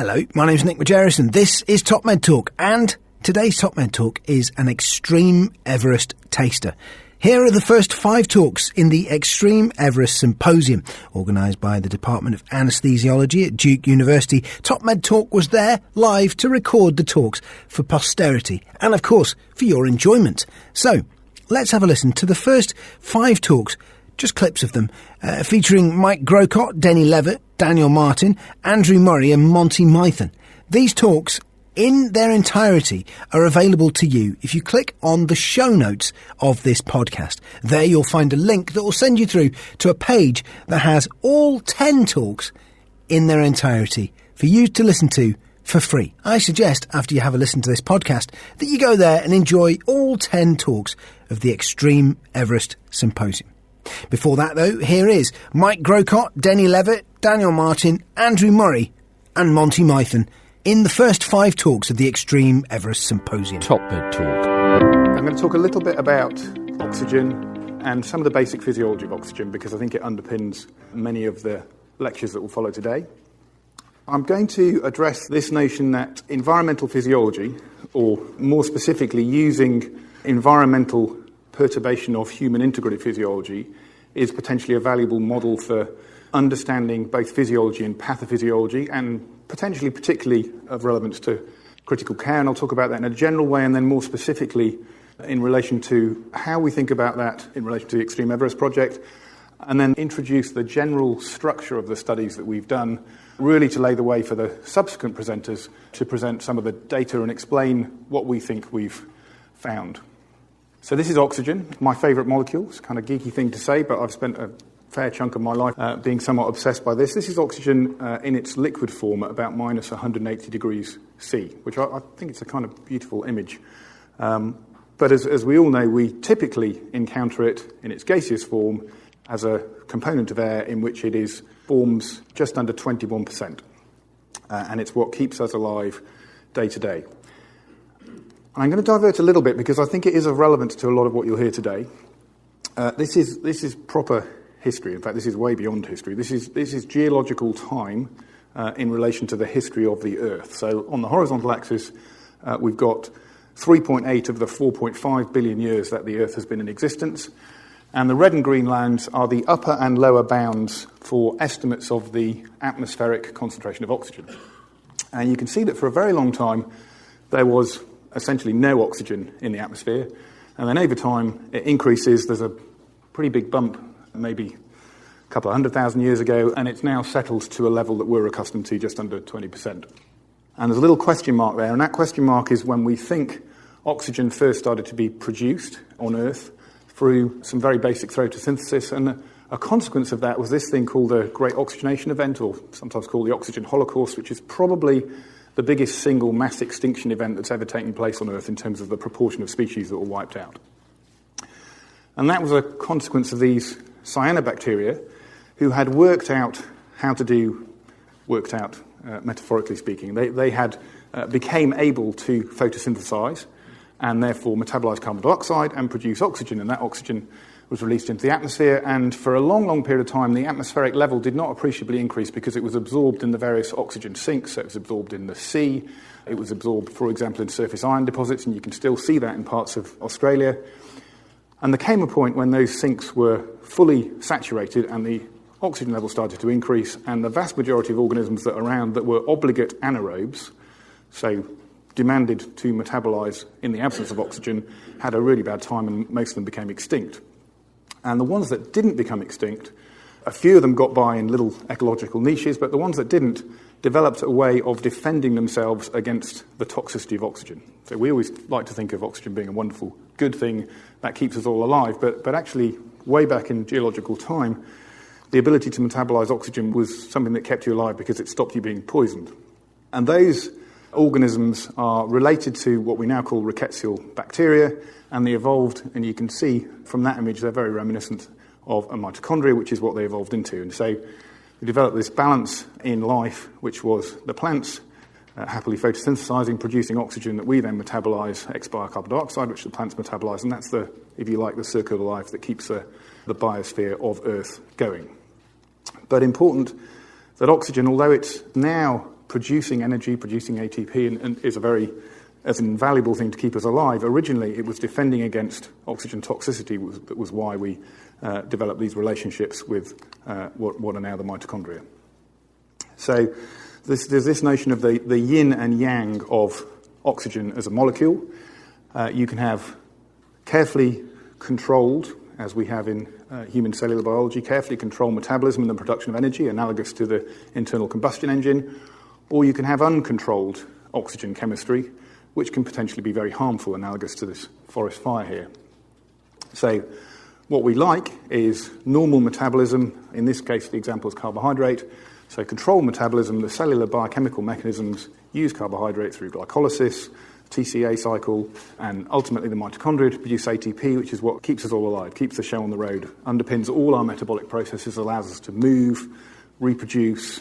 Hello, my name's Nick Majerus and this is Top Med Talk, and today's Top Med Talk is an Xtreme Everest taster. Here are the first 5 talks in the Xtreme Everest Symposium, organised by the Department of Anesthesiology at Duke University. Top Med Talk was there live to record the talks for posterity and, of course, for your enjoyment. So, let's have a listen to the first 5 talks, just clips of them, featuring Mike Grocott, Denny Levett, Daniel Martin, Andrew Murray and Monty Mythen. These talks, in their entirety, are available to you if you click on the show notes of this podcast. There you'll find a link that will send you through to a page that has all 10 talks in their entirety for you to listen to for free. I suggest, after you have a listen to this podcast, that you go there and enjoy all 10 talks of the Xtreme Everest Symposium. Before that, though, here is Mike Grocott, Denny Levett, Daniel Martin, Andrew Murray and Monty Mythen in the first 5 talks of the Xtreme Everest Symposium. Top Med Talk. I'm going to talk a little bit about oxygen and some of the basic physiology of oxygen, because I think it underpins many of the lectures that will follow today. I'm going to address this notion that environmental physiology, or more specifically using environmental perturbation of human integrative physiology, is potentially a valuable model for understanding both physiology and pathophysiology, and potentially particularly of relevance to critical care. And I'll talk about that in a general way, and then more specifically in relation to how we think about that in relation to the Xtreme Everest project, and then introduce the general structure of the studies that we've done, really to lay the way for the subsequent presenters to present some of the data and explain what we think we've found. So this is oxygen, my favourite molecule. It's a kind of geeky thing to say, but I've spent a fair chunk of my life being somewhat obsessed by this. This is oxygen in its liquid form at about minus 180 degrees C, which I think it's a kind of beautiful image. But as we all know, we typically encounter it in its gaseous form as a component of air in which it forms just under 21%. And it's what keeps us alive day to day. I'm going to divert a little bit because I think it is of relevance to a lot of what you'll hear today. This is proper history. In fact, this is way beyond history. This is geological time in relation to the history of the Earth. So on the horizontal axis, we've got 3.8 of the 4.5 billion years that the Earth has been in existence. And the red and green lines are the upper and lower bounds for estimates of the atmospheric concentration of oxygen. And you can see that for a very long time, there was essentially no oxygen in the atmosphere, and then over time it increases. There's a pretty big bump maybe a couple of 100,000 years ago, and it's now settled to a level that we're accustomed to, just under 20%. And there's a little question mark there, and that question mark is when we think oxygen first started to be produced on Earth through some very basic photosynthesis, and a consequence of that was this thing called the Great Oxygenation Event, or sometimes called the Oxygen Holocaust, which is probably the biggest single mass extinction event that's ever taken place on Earth in terms of the proportion of species that were wiped out. And that was a consequence of these cyanobacteria who had worked out, metaphorically speaking. They had became able to photosynthesize and therefore metabolize carbon dioxide and produce oxygen, and that oxygen was released into the atmosphere, and for a long, long period of time, the atmospheric level did not appreciably increase because it was absorbed in the various oxygen sinks. So it was absorbed in the sea. It was absorbed, for example, in surface iron deposits, and you can still see that in parts of Australia. And there came a point when those sinks were fully saturated and the oxygen level started to increase, and the vast majority of organisms that are around that were obligate anaerobes, so demanded to metabolize in the absence of oxygen, had a really bad time, and most of them became extinct. And the ones that didn't become extinct, a few of them got by in little ecological niches, but the ones that didn't developed a way of defending themselves against the toxicity of oxygen. So we always like to think of oxygen being a wonderful, good thing that keeps us all alive, but actually, way back in geological time, the ability to metabolize oxygen was something that kept you alive because it stopped you being poisoned. And those organisms are related to what we now call rickettsial bacteria, and they evolved, and you can see from that image they're very reminiscent of a mitochondria, which is what they evolved into. And so we developed this balance in life, which was the plants happily photosynthesizing, producing oxygen that we then metabolize, expire carbon dioxide, which the plants metabolize, and that's the, if you like, the circle of life that keeps the biosphere of Earth going. But important that oxygen, although it's now producing energy, producing ATP, and is as an invaluable thing to keep us alive. Originally, it was defending against oxygen toxicity that was why we developed these relationships with what are now the mitochondria. So there's this notion of the yin and yang of oxygen as a molecule. You can have carefully controlled, as we have in human cellular biology, carefully controlled metabolism and the production of energy, analogous to the internal combustion engine, or you can have uncontrolled oxygen chemistry, which can potentially be very harmful, analogous to this forest fire here. So what we like is normal metabolism. In this case, the example is carbohydrate. So controlled metabolism, the cellular biochemical mechanisms use carbohydrate through glycolysis, TCA cycle, and ultimately the mitochondria to produce ATP, which is what keeps us all alive, keeps the show on the road, underpins all our metabolic processes, allows us to move, reproduce,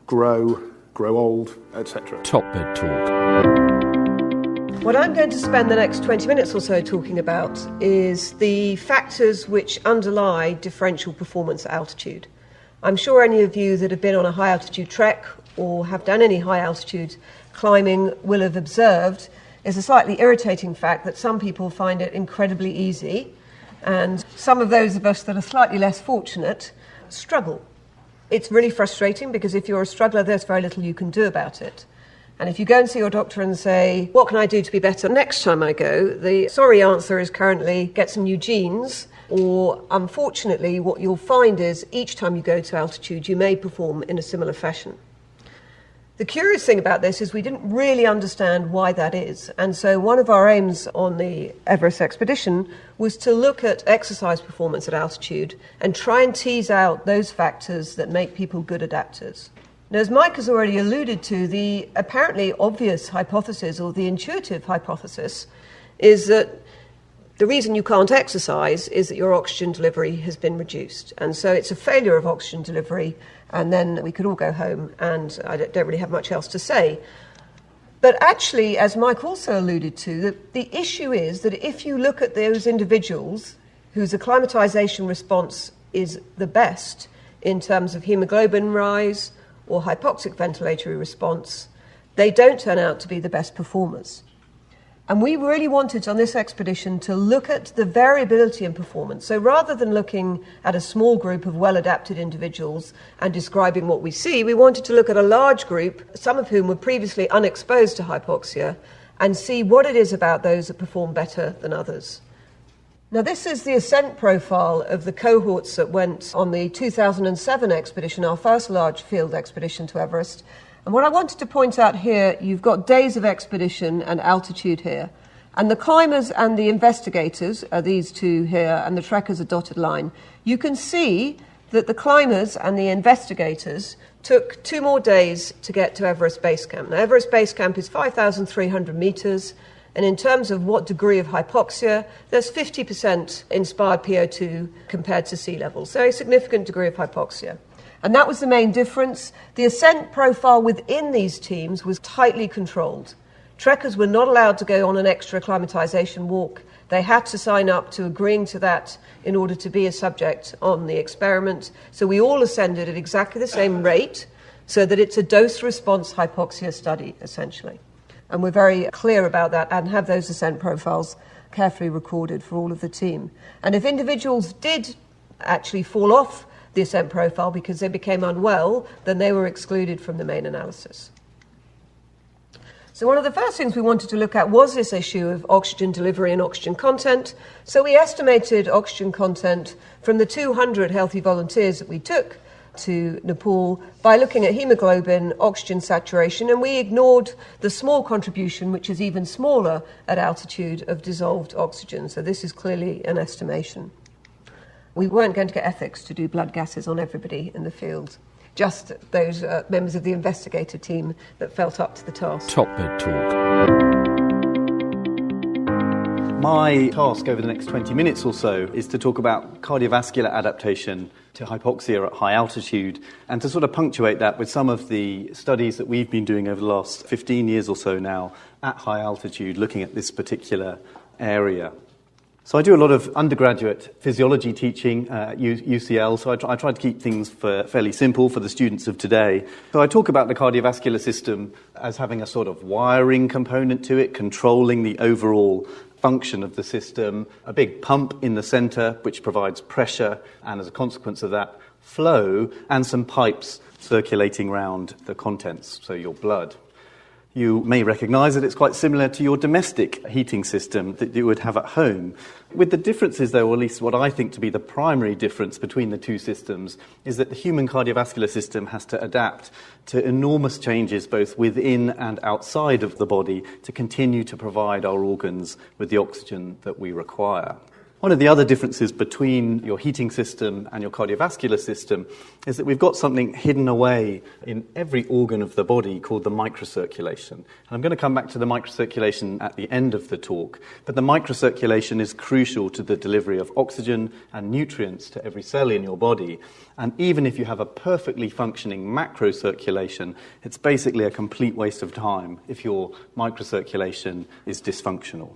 grow old, etc. Top Bed Talk. What I'm going to spend the next 20 minutes or so talking about is the factors which underlie differential performance at altitude. I'm sure any of you that have been on a high altitude trek or have done any high altitude climbing will have observed is a slightly irritating fact that some people find it incredibly easy, and some of those of us that are slightly less fortunate struggle. It's really frustrating because if you're a struggler, there's very little you can do about it. And if you go and see your doctor and say, what can I do to be better next time I go? The sorry answer is currently get some new genes, or unfortunately what you'll find is each time you go to altitude you may perform in a similar fashion. The curious thing about this is we didn't really understand why that is. And so one of our aims on the Everest expedition was to look at exercise performance at altitude and try and tease out those factors that make people good adapters. Now, as Mike has already alluded to, the apparently obvious hypothesis, or the intuitive hypothesis, is that the reason you can't exercise is that your oxygen delivery has been reduced. And so it's a failure of oxygen delivery, and then we could all go home, and I don't really have much else to say. But actually, as Mike also alluded to, the issue is that if you look at those individuals whose acclimatization response is the best in terms of hemoglobin rise or hypoxic ventilatory response, they don't turn out to be the best performers. And we really wanted on this expedition to look at the variability in performance. So rather than looking at a small group of well-adapted individuals and describing what we see, we wanted to look at a large group, some of whom were previously unexposed to hypoxia, and see what it is about those that perform better than others. Now, this is the ascent profile of the cohorts that went on the 2007 expedition, our first large field expedition to Everest. And what I wanted to point out here, you've got days of expedition and altitude here. And the climbers and the investigators are these two here, and the trekkers are dotted line. You can see that the climbers and the investigators took 2 more days to get to Everest Base Camp. Now, Everest Base Camp is 5,300 metres, and in terms of what degree of hypoxia, there's 50% inspired PO2 compared to sea level, so a significant degree of hypoxia. And that was the main difference. The ascent profile within these teams was tightly controlled. Trekkers were not allowed to go on an extra acclimatization walk. They had to sign up to agreeing to that in order to be a subject on the experiment. So we all ascended at exactly the same rate, so that it's a dose-response hypoxia study, essentially. And we're very clear about that and have those ascent profiles carefully recorded for all of the team. And if individuals did actually fall off the ascent profile because they became unwell, then they were excluded from the main analysis. So one of the first things we wanted to look at was this issue of oxygen delivery and oxygen content. So we estimated oxygen content from the 200 healthy volunteers that we took to Nepal by looking at hemoglobin, oxygen saturation, and we ignored the small contribution, which is even smaller at altitude, of dissolved oxygen. So this is clearly an estimation. We weren't going to get ethics to do blood gases on everybody in the field, just those members of the investigator team that felt up to the task. Top Bed Talk. My task over the next 20 minutes or so is to talk about cardiovascular adaptation to hypoxia at high altitude, and to sort of punctuate that with some of the studies that we've been doing over the last 15 years or so now at high altitude, looking at this particular area. So I do a lot of undergraduate physiology teaching at UCL, so I try to keep things fairly simple for the students of today. So I talk about the cardiovascular system as having a sort of wiring component to it, controlling the overall function of the system, a big pump in the centre which provides pressure and, as a consequence of that, flow, and some pipes circulating around the contents, so your blood. You may recognise that it's quite similar to your domestic heating system that you would have at home. With the differences, though, or at least what I think to be the primary difference between the two systems, is that the human cardiovascular system has to adapt to enormous changes both within and outside of the body to continue to provide our organs with the oxygen that we require. One of the other differences between your heating system and your cardiovascular system is that we've got something hidden away in every organ of the body called the microcirculation. And I'm going to come back to the microcirculation at the end of the talk, but the microcirculation is crucial to the delivery of oxygen and nutrients to every cell in your body. And even if you have a perfectly functioning macrocirculation, it's basically a complete waste of time if your microcirculation is dysfunctional.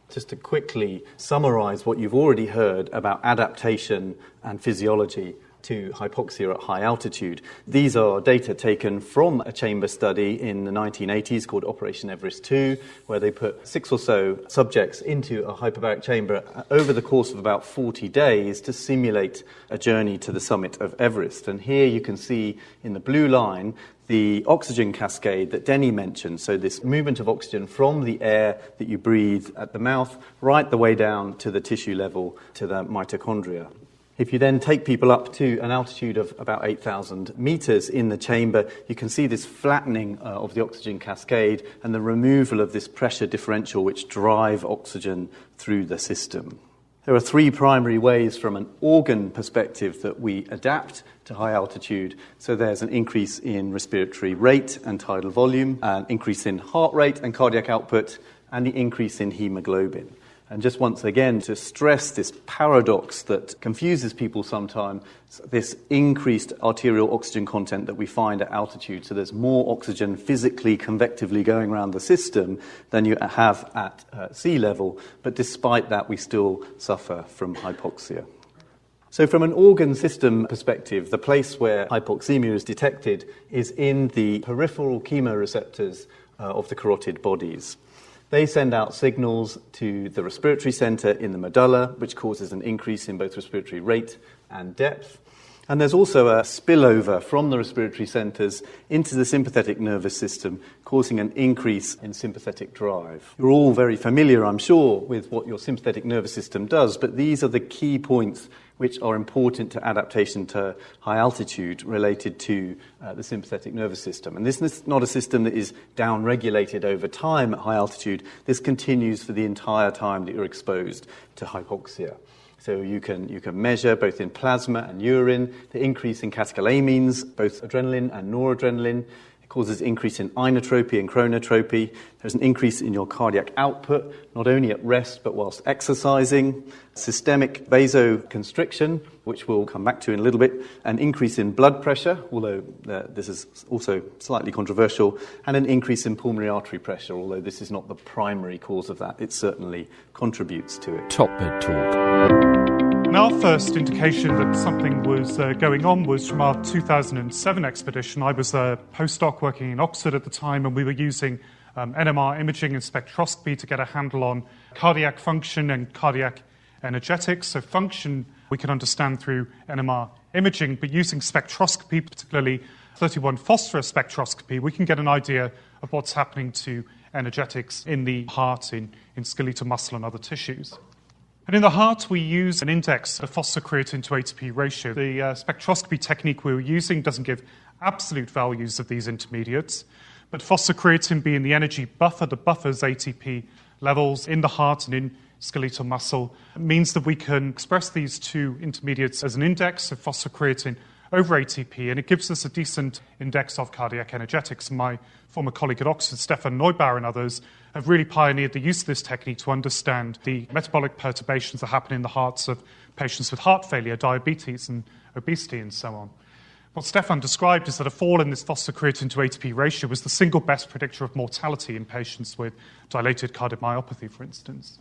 Just to quickly summarise what you've already heard about adaptation and physiology to hypoxia at high altitude. These are data taken from a chamber study in the 1980s called Operation Everest 2, where they put 6 or so subjects into a hyperbaric chamber over the course of about 40 days to simulate a journey to the summit of Everest. And here you can see in the blue line the oxygen cascade that Denny mentioned, so this movement of oxygen from the air that you breathe at the mouth right the way down to the tissue level to the mitochondria. If you then take people up to an altitude of about 8,000 meters in the chamber, you can see this flattening of the oxygen cascade and the removal of this pressure differential which drive oxygen through the system. There are 3 primary ways from an organ perspective that we adapt to high altitude. So there's an increase in respiratory rate and tidal volume, an increase in heart rate and cardiac output, and the increase in hemoglobin. And just once again, to stress this paradox that confuses people sometimes, this increased arterial oxygen content that we find at altitude. So there's more oxygen physically, convectively going around the system than you have at sea level. But despite that, we still suffer from hypoxia. So from an organ system perspective, the place where hypoxemia is detected is in the peripheral chemoreceptors of the carotid bodies. They send out signals to the respiratory centre in the medulla, which causes an increase in both respiratory rate and depth. And there's also a spillover from the respiratory centres into the sympathetic nervous system, causing an increase in sympathetic drive. You're all very familiar, I'm sure, with what your sympathetic nervous system does, but these are the key points which are important to adaptation to high altitude related to the sympathetic nervous system. And this is not a system that is down-regulated over time at high altitude. This continues for the entire time that you're exposed to hypoxia. So you can measure both in plasma and urine the increase in catecholamines, both adrenaline and noradrenaline. It causes increase in inotropy and chronotropy. There's an increase in your cardiac output, not only at rest but whilst exercising. Systemic vasoconstriction, which we'll come back to in a little bit. An increase in blood pressure, although this is also slightly controversial. And an increase in pulmonary artery pressure, although this is not the primary cause of that. It certainly contributes to it. Top Med Talk. And our first indication that something was going on was from our 2007 expedition. I was a postdoc working in Oxford at the time, and we were using NMR imaging and spectroscopy to get a handle on cardiac function and cardiac energetics. So function we can understand through NMR imaging, but using spectroscopy, particularly 31-phosphorus spectroscopy, we can get an idea of what's happening to energetics in the heart, in skeletal muscle and other tissues. And in the heart, we use an index, a phosphocreatine to ATP ratio. The spectroscopy technique we were using doesn't give absolute values of these intermediates, but phosphocreatine being the energy buffer that buffers ATP levels in the heart and in skeletal muscle means that we can express these two intermediates as an index of phosphocreatine over ATP, and it gives us a decent index of cardiac energetics. My former colleague at Oxford, Stefan Neubauer, and others have really pioneered the use of this technique to understand the metabolic perturbations that happen in the hearts of patients with heart failure, diabetes and obesity and so on. What Stefan described is that a fall in this phosphocreatine to ATP ratio was the single best predictor of mortality in patients with dilated cardiomyopathy, for instance.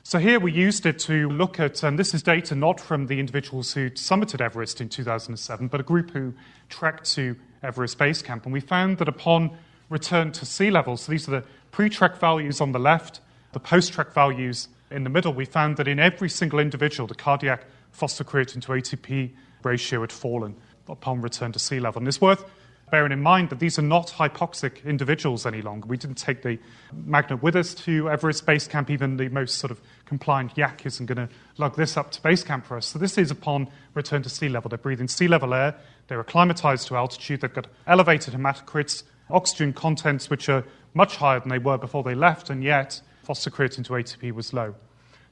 So here we used it to look at, and this is data not from the individuals who summited Everest in 2007, but a group who trekked to Everest Base Camp, and we found that upon return to sea level, so these are the pre-trek values on the left, the post-trek values in the middle, we found that in every single individual, the cardiac phosphocreatine to ATP ratio had fallen upon return to sea level. And it's worth bearing in mind that these are not hypoxic individuals any longer. We didn't take the magnet with us to Everest Base Camp. Even the most sort of compliant yak isn't going to lug this up to base camp for us. So this is upon return to sea level. They're breathing sea level air. They're acclimatized to altitude. They've got elevated hematocrits, oxygen contents which are much higher than they were before they left, and yet phosphocreatine to ATP was low.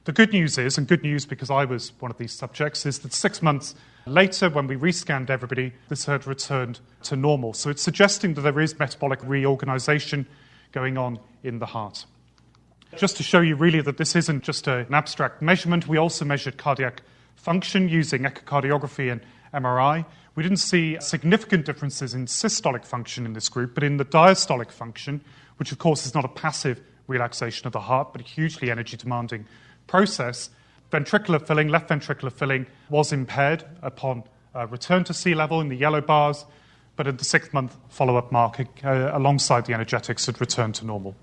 The good news is, and good news because I was one of these subjects, is that 6 months later, when we rescanned everybody, this had returned to normal. So it's suggesting that there is metabolic reorganization going on in the heart. Just to show you really that this isn't just an abstract measurement, we also measured cardiac function using echocardiography and MRI. We didn't see significant differences in systolic function in this group, but in the diastolic function, which of course is not a passive relaxation of the heart, but a hugely energy-demanding process, ventricular filling, left ventricular filling, was impaired upon return to sea level in the yellow bars, but at the 6-month follow-up mark, alongside the energetics, had returned to normal.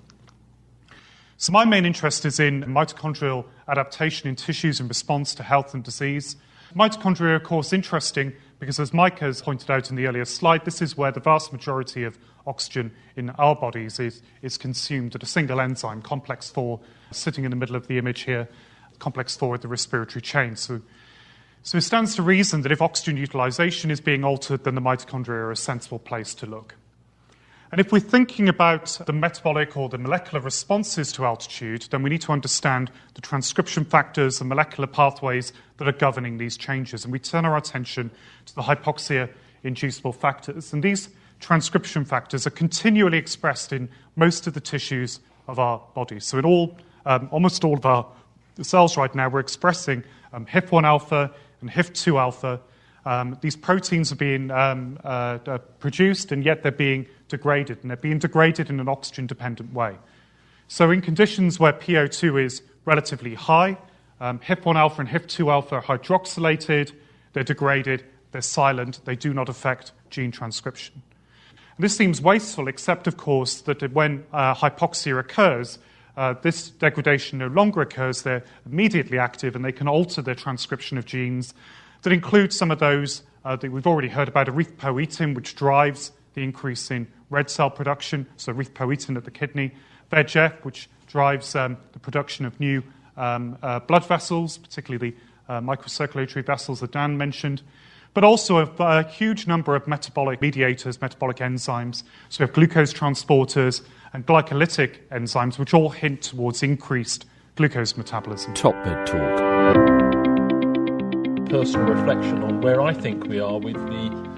So my main interest is in mitochondrial adaptation in tissues in response to health and disease. Mitochondria are, of course, interesting because, as Mike has pointed out in the earlier slide, this is where the vast majority of oxygen in our bodies is consumed at a single enzyme, complex 4, sitting in the middle of the image here, complex 4 at the respiratory chain. So it stands to reason that if oxygen utilization is being altered, then the mitochondria are a sensible place to look. And if we're thinking about the metabolic or the molecular responses to altitude, then we need to understand the transcription factors and molecular pathways that are governing these changes. And we turn our attention to the hypoxia-inducible factors. And these transcription factors are continually expressed in most of the tissues of our bodies. So in almost all of our cells right now, we're expressing HIF1 alpha and HIF2 alpha. These proteins are being produced, and yet they're being degraded, and they're being degraded in an oxygen-dependent way. So in conditions where PO2 is relatively high, HIF1 alpha and HIF2 alpha are hydroxylated, they're degraded, they're silent, they do not affect gene transcription. And this seems wasteful, except, of course, that when hypoxia occurs, this degradation no longer occurs, they're immediately active, and they can alter their transcription of genes that include some of those that we've already heard about, erythropoietin, which drives the increase in red cell production, so erythropoietin at the kidney, VEGF, which drives the production of new blood vessels, particularly the microcirculatory vessels that Dan mentioned, but also a huge number of metabolic mediators, metabolic enzymes. So we have glucose transporters and glycolytic enzymes, which all hint towards increased glucose metabolism. Top Med Talk. Personal reflection on where I think we are with the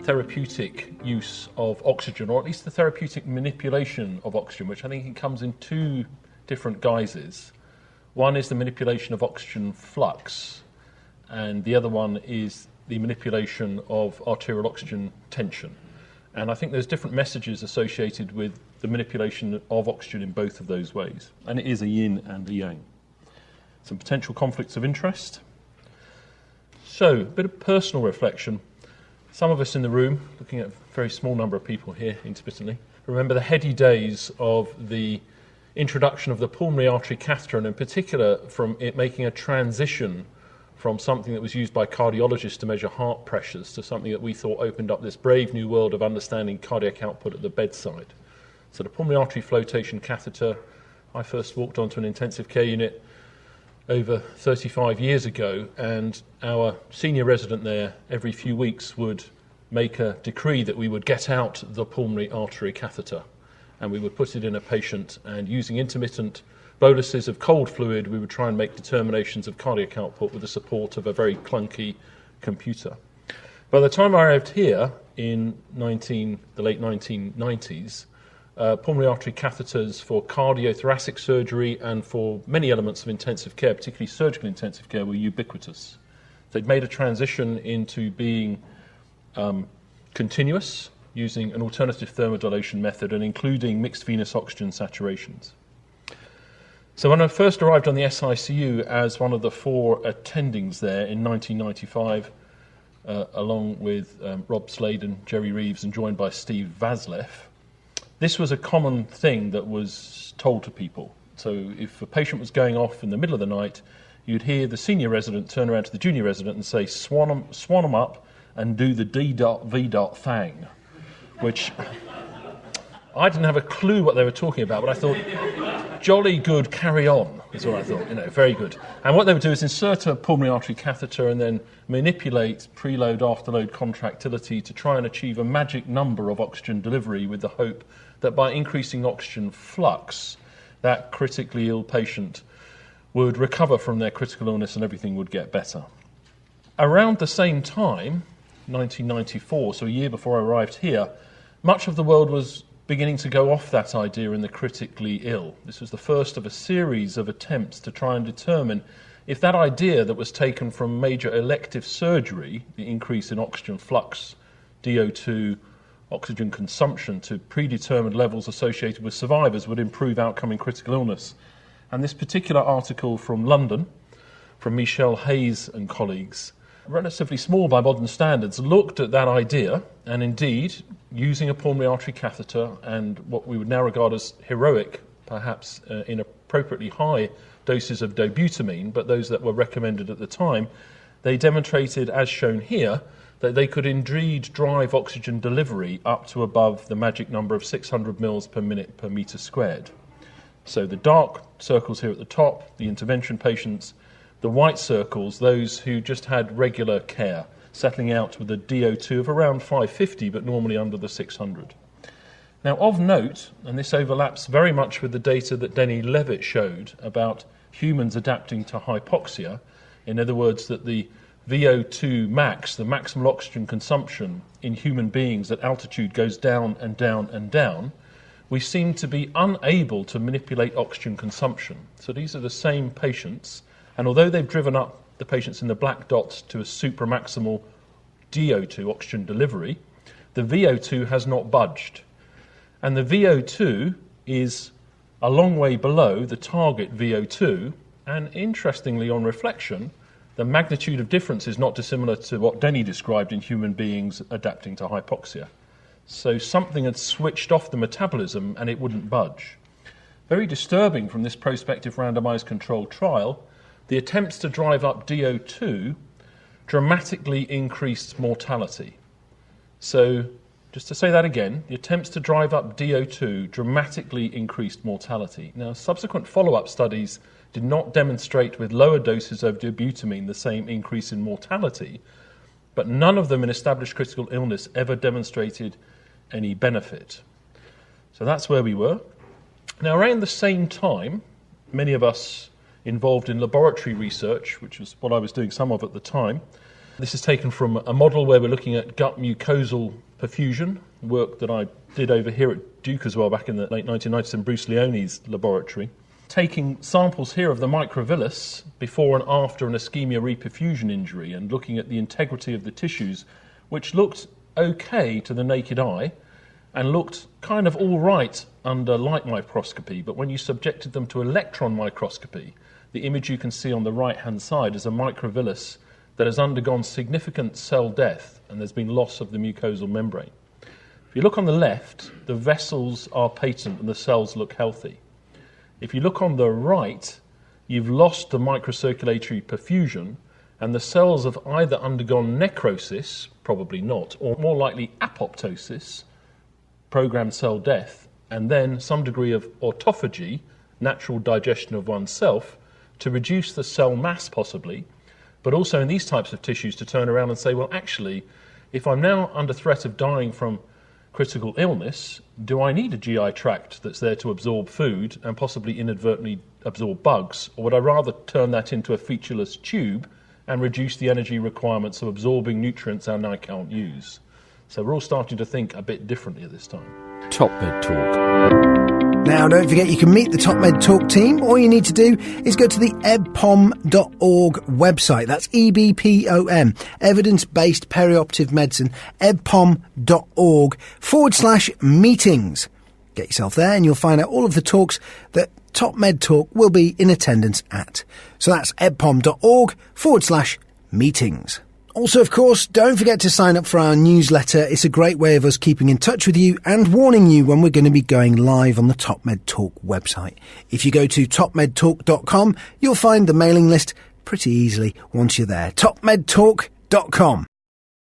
therapeutic use of oxygen, or at least the therapeutic manipulation of oxygen, which I think it comes in two different guises. One is the manipulation of oxygen flux, and the other one is the manipulation of arterial oxygen tension. And I think there's different messages associated with the manipulation of oxygen in both of those ways. And it is a yin and a yang. Some potential conflicts of interest. So, a bit of personal reflection. Some of us in the room, looking at a very small number of people here intermittently, remember the heady days of the introduction of the pulmonary artery catheter, and in particular from it making a transition from something that was used by cardiologists to measure heart pressures to something that we thought opened up this brave new world of understanding cardiac output at the bedside. So the pulmonary artery flotation catheter, I first walked onto an intensive care unit over 35 years ago, and our senior resident there every few weeks would make a decree that we would get out the pulmonary artery catheter and we would put it in a patient, and using intermittent boluses of cold fluid we would try and make determinations of cardiac output with the support of a very clunky computer. By the time I arrived here in the late 1990s, pulmonary artery catheters for cardiothoracic surgery and for many elements of intensive care, particularly surgical intensive care, were ubiquitous. They'd made a transition into being continuous, using an alternative thermodilation method and including mixed venous oxygen saturations. So when I first arrived on the SICU as one of the 4 attendings there in 1995, along with Rob Sladen, Jerry Reeves, and joined by Steve Vaslev, this was a common thing that was told to people. So if a patient was going off in the middle of the night, you'd hear the senior resident turn around to the junior resident and say, swan 'em up and do the D.V. thang, which I didn't have a clue what they were talking about, but I thought, jolly good, carry on, is what I thought, very good. And what they would do is insert a pulmonary artery catheter and then manipulate preload, afterload contractility to try and achieve a magic number of oxygen delivery with the hope that by increasing oxygen flux, that critically ill patient would recover from their critical illness and everything would get better. Around the same time, 1994, so a year before I arrived here, much of the world was beginning to go off that idea in the critically ill. This was the first of a series of attempts to try and determine if that idea that was taken from major elective surgery, the increase in oxygen flux, DO2, oxygen consumption to predetermined levels associated with survivors would improve outcome in critical illness. And this particular article from London, from Michelle Hayes and colleagues, relatively small by modern standards, looked at that idea and indeed, using a pulmonary artery catheter and what we would now regard as heroic, perhaps inappropriately high doses of dobutamine, but those that were recommended at the time, they demonstrated, as shown here, that they could indeed drive oxygen delivery up to above the magic number of 600 mils per minute per metre squared. So the dark circles here at the top, the intervention patients, the white circles, those who just had regular care, settling out with a DO2 of around 550, but normally under the 600. Now, of note, and this overlaps very much with the data that Denny Levett showed about humans adapting to hypoxia, in other words, that the VO2 max, the maximal oxygen consumption in human beings at altitude goes down and down and down, we seem to be unable to manipulate oxygen consumption. So these are the same patients, and although they've driven up the patients in the black dots to a supramaximal DO2 oxygen delivery, the VO2 has not budged. And the VO2 is a long way below the target VO2, and interestingly, on reflection, the magnitude of difference is not dissimilar to what Denny described in human beings adapting to hypoxia. So something had switched off the metabolism and it wouldn't budge. Very disturbing from this prospective randomized controlled trial, the attempts to drive up DO2 dramatically increased mortality. So, just to say that again, the attempts to drive up DO2 dramatically increased mortality. Now, subsequent follow-up studies did not demonstrate with lower doses of dobutamine the same increase in mortality, but none of them in established critical illness ever demonstrated any benefit. So that's where we were. Now, around the same time, many of us involved in laboratory research, which was what I was doing some of at the time. This is taken from a model where we're looking at gut mucosal perfusion, work that I did over here at Duke as well back in the late 1990s in Bruce Leone's laboratory. Taking samples here of the microvillus before and after an ischemia reperfusion injury and looking at the integrity of the tissues, which looked okay to the naked eye and looked kind of all right under light microscopy, but when you subjected them to electron microscopy, the image you can see on the right-hand side is a microvillus that has undergone significant cell death and there's been loss of the mucosal membrane. If you look on the left, the vessels are patent and the cells look healthy. If you look on the right, you've lost the microcirculatory perfusion and the cells have either undergone necrosis, probably not, or more likely apoptosis, programmed cell death, and then some degree of autophagy, natural digestion of oneself, to reduce the cell mass possibly, but also in these types of tissues to turn around and say, well, actually, if I'm now under threat of dying from critical illness, do I need a GI tract that's there to absorb food and possibly inadvertently absorb bugs, or would I rather turn that into a featureless tube and reduce the energy requirements of absorbing nutrients I now can't use? So we're all starting to think a bit differently at this time. Top Med Talk. Now, don't forget you can meet the Top Med Talk team. All you need to do is go to the ebpom.org website. That's EBPOM, Evidence-Based Perioperative Medicine, ebpom.org/meetings. Get yourself there and you'll find out all of the talks that Top Med Talk will be in attendance at. So that's edpom.org/meetings. Also, of course, don't forget to sign up for our newsletter. It's a great way of us keeping in touch with you and warning you when we're going to be going live on the Top Med Talk website. If you go to topmedtalk.com, you'll find the mailing list pretty easily once you're there. topmedtalk.com.